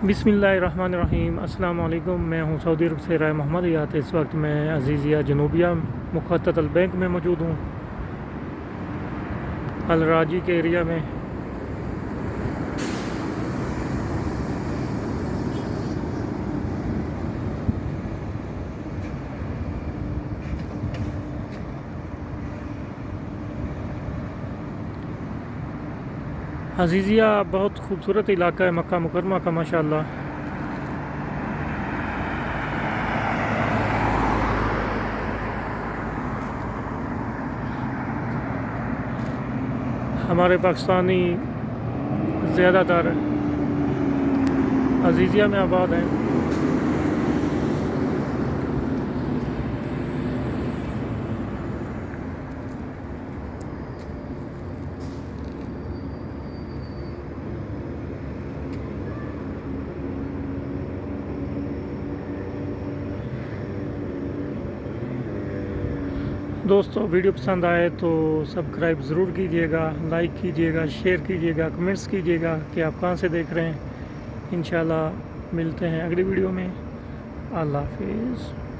बिस्मिल्लाहिर्रहमानिर्रहीम अस्सलाम वालेकुम। मैं हूं सऊदी अरब से राय मोहम्मद यात। इस वक्त मैं अजीज़िया जनूबिया मुख़त्तत बैंक में मौजूद हूं, अल राजी के एरिया में। अजीज़िया बहुत खूबसूरत इलाका है मक्का मुकरमा का, माशाअल्लाह। हमारे पाकिस्तानी ज़्यादातर अजीज़िया में आबाद हैं। दोस्तों, वीडियो पसंद आए तो सब्सक्राइब ज़रूर कीजिएगा, लाइक कीजिएगा, शेयर कीजिएगा, कमेंट्स कीजिएगा कि आप कहाँ से देख रहे हैं। इंशाल्लाह मिलते हैं अगली वीडियो में। अल्लाह हाफिज़।